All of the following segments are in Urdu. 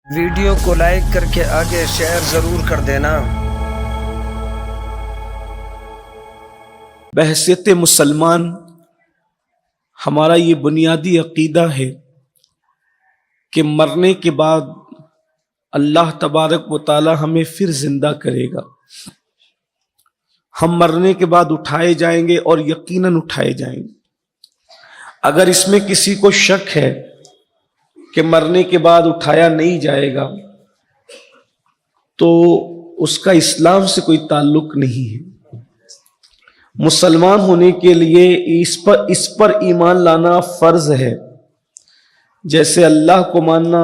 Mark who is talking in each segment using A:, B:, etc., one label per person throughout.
A: ویڈیو کو لائک کر کے آگے شیئر ضرور کر دینا۔
B: بحیثیت مسلمان ہمارا یہ بنیادی عقیدہ ہے کہ مرنے کے بعد اللہ تبارک و تعالی ہمیں پھر زندہ کرے گا۔ ہم مرنے کے بعد اٹھائے جائیں گے اور یقیناً اٹھائے جائیں گے۔ اگر اس میں کسی کو شک ہے کہ مرنے کے بعد اٹھایا نہیں جائے گا تو اس کا اسلام سے کوئی تعلق نہیں ہے۔ مسلمان ہونے کے لیے اس پر ایمان لانا فرض ہے، جیسے اللہ کو ماننا،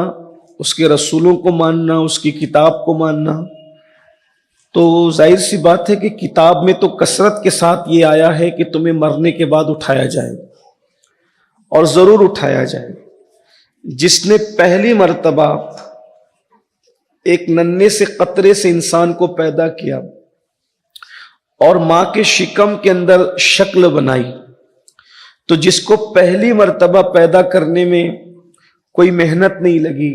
B: اس کے رسولوں کو ماننا، اس کی کتاب کو ماننا۔ تو ظاہر سی بات ہے کہ کتاب میں تو کثرت کے ساتھ یہ آیا ہے کہ تمہیں مرنے کے بعد اٹھایا جائے اور ضرور اٹھایا جائے۔ جس نے پہلی مرتبہ ایک ننھے سے قطرے سے انسان کو پیدا کیا اور ماں کے شکم کے اندر شکل بنائی، تو جس کو پہلی مرتبہ پیدا کرنے میں کوئی محنت نہیں لگی،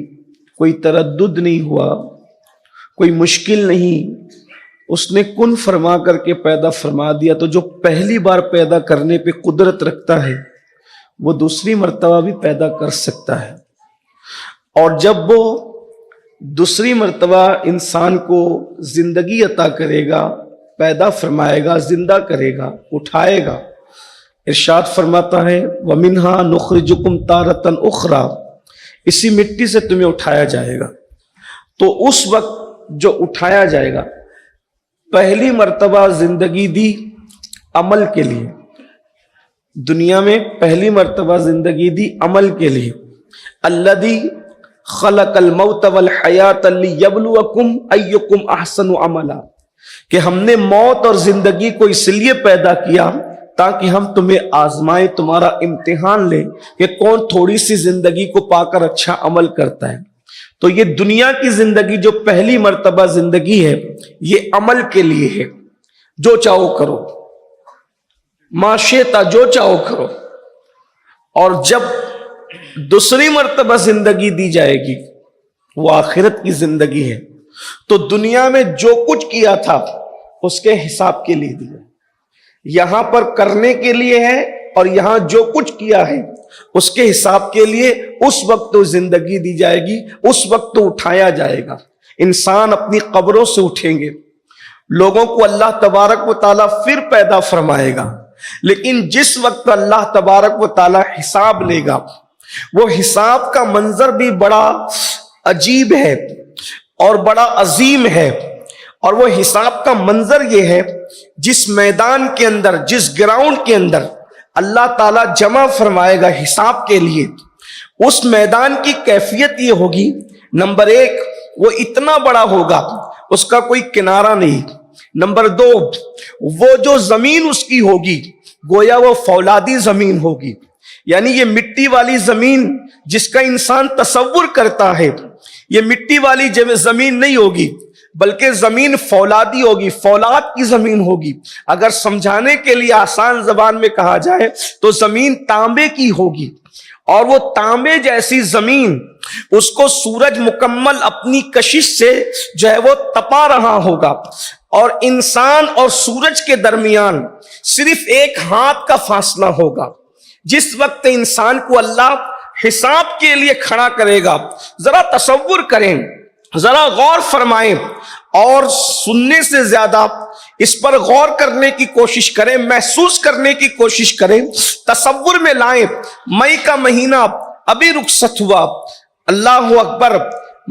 B: کوئی تردد نہیں ہوا، کوئی مشکل نہیں، اس نے کن فرما کر کے پیدا فرما دیا، تو جو پہلی بار پیدا کرنے پہ قدرت رکھتا ہے وہ دوسری مرتبہ بھی پیدا کر سکتا ہے۔ اور جب وہ دوسری مرتبہ انسان کو زندگی عطا کرے گا، پیدا فرمائے گا، زندہ کرے گا، اٹھائے گا، ارشاد فرماتا ہے وَمِنْهَا نُخْرِجُكُمْ تَارَةً أُخْرَى، اسی مٹی سے تمہیں اٹھایا جائے گا۔ تو اس وقت جو اٹھایا جائے گا، پہلی مرتبہ زندگی دی عمل کے لیے، دنیا میں پہلی مرتبہ زندگی دی عمل کے لیے، الذی خلق الموت والحیات لیبلوکم ایکم احسن عملا، کہ ہم نے موت اور زندگی کو اس لیے پیدا کیا تاکہ ہم تمہیں آزمائیں، تمہارا امتحان لیں کہ کون تھوڑی سی زندگی کو پا کر اچھا عمل کرتا ہے۔ تو یہ دنیا کی زندگی جو پہلی مرتبہ زندگی ہے، یہ عمل کے لیے ہے، جو چاہو کرو، معاشیتا جو چاہو کرو۔ اور جب دوسری مرتبہ زندگی دی جائے گی، وہ آخرت کی زندگی ہے، تو دنیا میں جو کچھ کیا تھا اس کے حساب کے لیے دیا، یہاں پر کرنے کے لیے ہے، اور یہاں جو کچھ کیا ہے اس کے حساب کے لیے اس وقت تو زندگی دی جائے گی، اس وقت تو اٹھایا جائے گا۔ انسان اپنی قبروں سے اٹھیں گے، لوگوں کو اللہ تبارک و تعالیٰ پھر پیدا فرمائے گا، لیکن جس وقت اللہ تبارک و تعالیٰ حساب لے گا، وہ حساب کا منظر بھی بڑا عجیب ہے اور بڑا عظیم ہے۔ اور وہ حساب کا منظر یہ ہے، جس میدان کے اندر، جس گراؤنڈ کے اندر اللہ تعالیٰ جمع فرمائے گا حساب کے لیے، اس میدان کی کیفیت یہ ہوگی، نمبر ایک، وہ اتنا بڑا ہوگا، اس کا کوئی کنارہ نہیں۔ نمبر دو، وہ جو زمین اس کی ہوگی گویا وہ فولادی زمین ہوگی، یعنی یہ مٹی والی زمین جس کا انسان تصور کرتا ہے، یہ مٹی والی زمین نہیں ہوگی، بلکہ زمین فولادی ہوگی، فولاد کی زمین ہوگی۔ اگر سمجھانے کے لیے آسان زبان میں کہا جائے تو زمین تانبے کی ہوگی، اور وہ تانبے جیسی زمین، اس کو سورج مکمل اپنی کشش سے جو ہے وہ تپا رہا ہوگا، اور انسان اور سورج کے درمیان صرف ایک ہاتھ کا فاصلہ ہوگا۔ جس وقت انسان کو اللہ حساب کے لیے کھڑا کرے گا، ذرا تصور کریں، ذرا غور فرمائیں، اور سننے سے زیادہ اس پر غور کرنے کی کوشش کریں، محسوس کرنے کی کوشش کریں، تصور میں لائیں۔ مئی کا مہینہ ابھی رخصت ہوا، اللہ اکبر،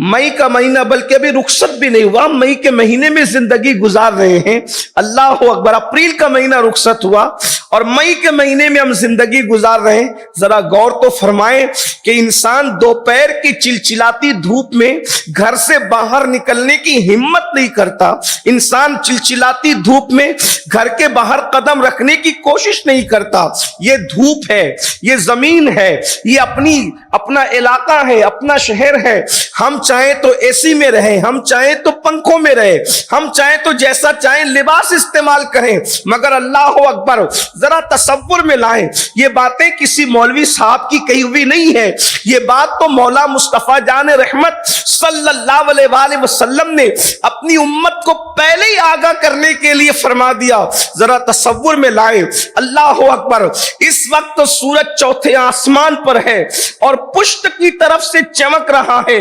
B: مئی کا مہینہ بلکہ ابھی رخصت بھی نہیں ہوا، مئی کے مہینے میں زندگی گزار رہے ہیں، اللہ اکبر، اپریل کا مہینہ رخصت ہوا اور مئی کے مہینے میں ہم زندگی گزار رہے ہیں۔ ذرا غور تو فرمائیں کہ انسان دوپہر کی چلچلاتی دھوپ میں گھر سے باہر نکلنے کی ہمت نہیں کرتا، انسان چلچلاتی دھوپ میں گھر کے باہر قدم رکھنے کی کوشش نہیں کرتا۔ یہ دھوپ ہے، یہ زمین ہے، یہ اپنا علاقہ ہے، اپنا شہر ہے۔ ہم چاہیں تو اے سی میں رہیں، ہم چاہیں تو پنکھوں میں رہیں، ہم چاہیں تو جیسا چاہیں لباس استعمال کریں، مگر اللہ اکبر، ذرا تصور میں لائیں، یہ باتیں کسی مولوی صاحب کی کہی ہوئی نہیں ہے، یہ بات تو مولا مصطفیٰ جان رحمت صلی اللہ علیہ وآلہ وسلم نے اپنی امت کو پہلے ہی آگاہ کرنے کے لیے فرما دیا۔ ذرا تصور میں لائیں، اللہ اکبر، اس وقت سورج چوتھے آسمان پر ہے اور پشت کی طرف سے چمک رہا ہے،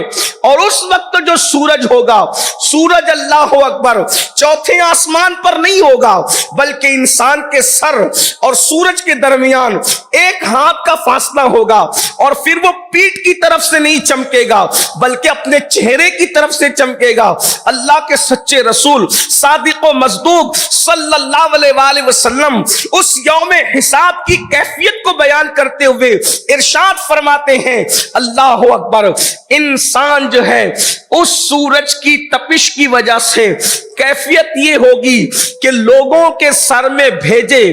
B: اور اس وقت جو سورج ہوگا، سورج اللہ اکبر چوتھے آسمان پر نہیں ہوگا، بلکہ انسان کے سر اور سورج کے درمیان ایک ہاتھ کا فاصلہ ہوگا، اور پھر وہ پیٹھ کی طرف سے نہیں چمکے گا بلکہ اپنے چہرے کی طرف سے چمکے گا۔ اللہ کے سچے رسول صادق و مصدوق صلی اللہ علیہ وآلہ وسلم اس یوم حساب کی کیفیت کو بیان کرتے ہوئے ارشاد فرماتے ہیں، اللہ اکبر، انسان جو ہے اس سورج کی تپش کی وجہ سے کیفیت یہ ہوگی کہ لوگوں کے سر میں بھیجے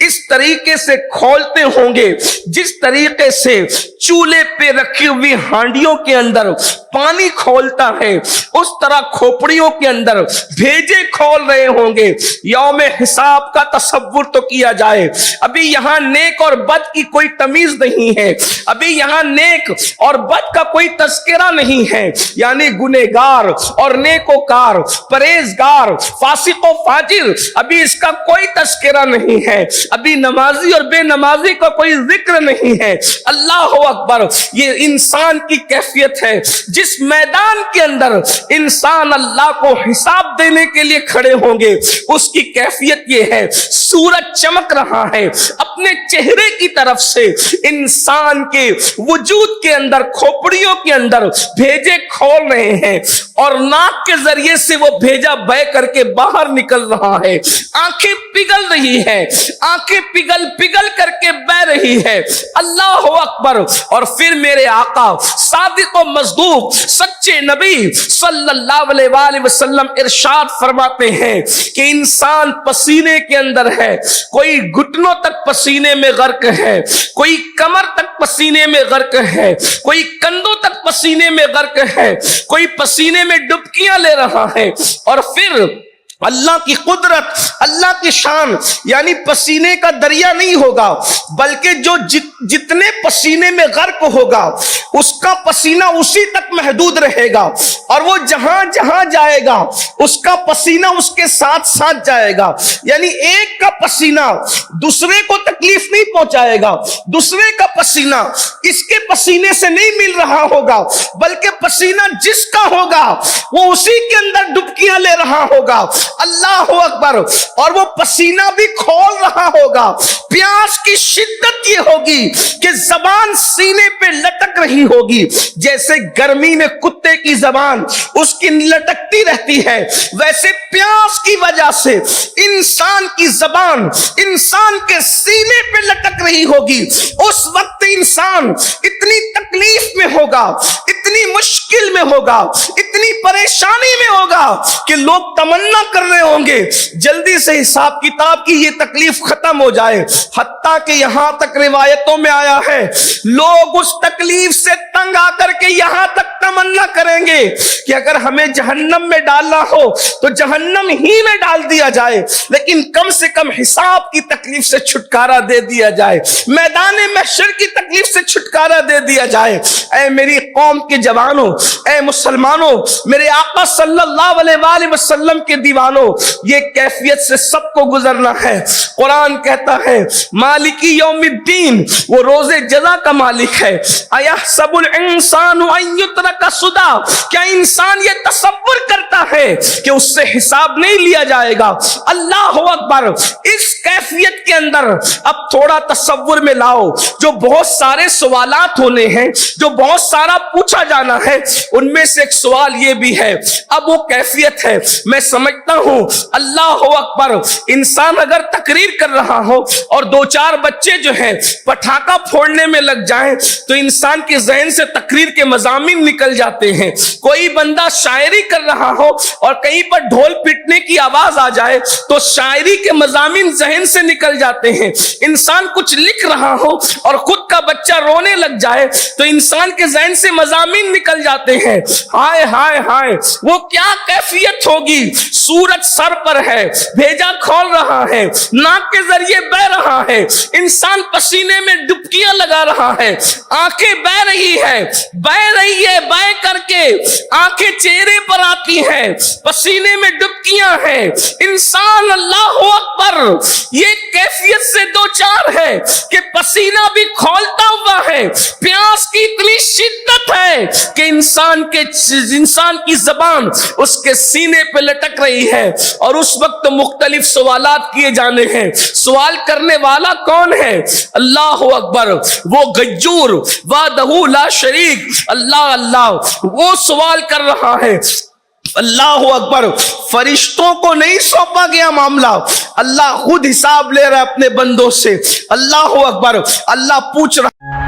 B: اس طریقے سے کھولتے ہوں گے جس طریقے سے چولہے پہ رکھی ہوئی ہانڈیوں کے اندر پانی کھولتا ہے، اس طرح کھوپڑیوں کے اندر بھیجے کھول رہے ہوں گے۔ یوم حساب کا تصور تو کیا جائے، ابھی یہاں نیک اور بد کی کوئی تمیز نہیں ہے، ابھی یہاں نیک اور بد کا کوئی تذکرہ نہیں ہے، یعنی گنہگار اور نیکوکار، پرہیزگار، فاسق و فاجر، ابھی اس کا کوئی تذکرہ نہیں ہے، ابھی نمازی اور بے نمازی کا کوئی ذکر نہیں ہے۔ اللہ اکبر، یہ انسان کی کیفیت ہے جس میدان کے اندر انسان اللہ کو حساب دینے کے لیے کھڑے ہوں گے، اس کی کیفیت یہ ہے، سورج چمک رہا ہے، اپنے چہرے کی طرف سے انسان کے وجود کے اندر، کھوپڑیوں کے اندر بھیجے کھول رہے ہیں، اور ناک کے ذریعے سے وہ بھیجا بہ کر کے باہر نکل رہا ہے، آنکھیں پگھل رہی ہے، آنکھیں پگھل پگھل کر کے بہ رہی ہے۔ اللہ اکبر، اور پھر میرے آقا صادق و مصدوق سچے نبی صلی اللہ علیہ وآلہ وسلم ارشاد فرماتے ہیں کہ انسان پسینے کے اندر ہے، کوئی گھٹنوں تک پسینے میں غرق ہے، کوئی کمر تک پسینے میں غرق ہے، کوئی کندھوں تک پسینے میں غرق ہے، کوئی پسینے میں ڈبکیاں لے رہا ہے، اور پھر اللہ کی قدرت، اللہ کی شان، یعنی پسینے کا دریا نہیں ہوگا، بلکہ جو جتنے پسینے میں غرق ہوگا اس کا پسینہ اسی تک محدود رہے گا، اور وہ جہاں جہاں جائے گا اس کا پسینہ اس کے ساتھ ساتھ جائے گا، یعنی ایک کا پسینہ دوسرے کو تکلیف نہیں پہنچائے گا، دوسرے کا پسینہ اس کے پسینے سے نہیں مل رہا ہوگا، بلکہ پسینہ جس کا ہوگا وہ اسی کے اندر ڈبکیاں لے رہا ہوگا۔ اللہ اکبر، اور وہ پسینہ بھی کھول رہا ہوگا۔ پیاس کی شدت یہ ہوگی کہ زبان سینے پہ لٹک رہی ہوگی، جیسے گرمی میں کتے کی زبان اس کی لٹکتی رہتی ہے، ویسے پیاس کی وجہ سے انسان کی زبان انسان کے سینے پہ لٹک رہی ہوگی۔ اس وقت انسان اتنی تکلیف میں ہوگا، اتنی مشکل میں ہوگا، اتنی پریشانی میں ہوگا کہ لوگ تمنا کر رہے ہوں گے جلدی سے حساب کتاب کی یہ تکلیف ختم ہو جائے، حتیٰ کہ یہاں تک روایتوں میں آیا ہے لوگ اس تکلیف سے تنگ آ کر کے یہاں تک تمنا کریں گے کہ اگر ہمیں جہنم میں ڈالنا ہو تو جہنم ہی میں ڈال دیا جائے، لیکن کم سے کم حساب کی تکلیف سے چھٹکارا دے دیا جائے، میدان محشر کی تکلیف سے چھٹکارا دے دیا جائے۔ اے میری قوم کے جوانوں، اے مسلمانوں، میرے آقا صلی اللہ علیہ وآلہ وسلم کے دیوانوں، یہ کیفیت سے سب کو گزرنا ہے۔ قرآن کہتا ہے مالکی یوم الدین، وہ روز جزا کا مالک ہے۔ ایحسب الانسان ان یترک سدی، کیا انسان یہ تصور کرتا ہے کہ اس سے حساب نہیں لیا جائے گا؟ اللہ اکبر، اس کیفیت کے اندر اب تھوڑا تصور میں لاؤ، جو بہت سارے سوالات ہونے ہیں، جو بہت سارا پوچھا جانا ہے، ان میں سے ایک سوال یہ بھی ہے، اب وہ کیفیت ہے، میں سمجھتا ہوں اللہ اکبر، انسان اگر تقریر کر رہا ہو اور دو چار بچے جو ہیں پٹاخہ پھوڑنے میں لگ جائیں تو انسان کے ذہن سے تقریر کے مضامین نکل جاتے ہیں۔ کوئی بندہ شاعری کر رہا ہو اور کہیں پر ڈھول پیٹنے کی آواز آ جائے تو شاعری کے مضامین ذہن سے نکل جاتے ہیں۔ انسان کچھ لکھ رہا ہو اور خود کا بچہ رونے لگ جائے تو انسان کے ذہن سے مضامین نکل جاتے ہیں۔ ہائے ہائے ہائے ہائے وہ کیا کیفیت ہوگی. سورج سر پر ہے, بھیجا کھول رہا ہے, ناک کے ذریعے بہ رہا ہے, انسان پسینے میں ڈبکیاں لگا رہا ہے, آنکھیں بہ رہی ہے, بہ کر کے آنکھیں چہرے پر آتی ہیں, پسینے میں ڈبکیاں ہیں. انسان اللہ اکبر یہ کیفیت سے دو چار ہے کہ پسینہ بھی کھولتا ہوا ہے, پیاس کی اتنی شدت ہے کہ انسان کی زبان اس کے سینے پہ لٹک رہی ہے, اور اس وقت مختلف سوالات کیے جانے ہیں. سوال کرنے والا کون ہے؟ اللہ اکبر, وہ غیور وحدہ لا شریک اللہ اللہ وہ سوال کر رہا ہے. اللہ اکبر, فرشتوں کو نہیں سونپا گیا معاملہ, اللہ خود حساب لے رہا ہے اپنے بندوں سے. اللہ اکبر, اللہ پوچھ رہا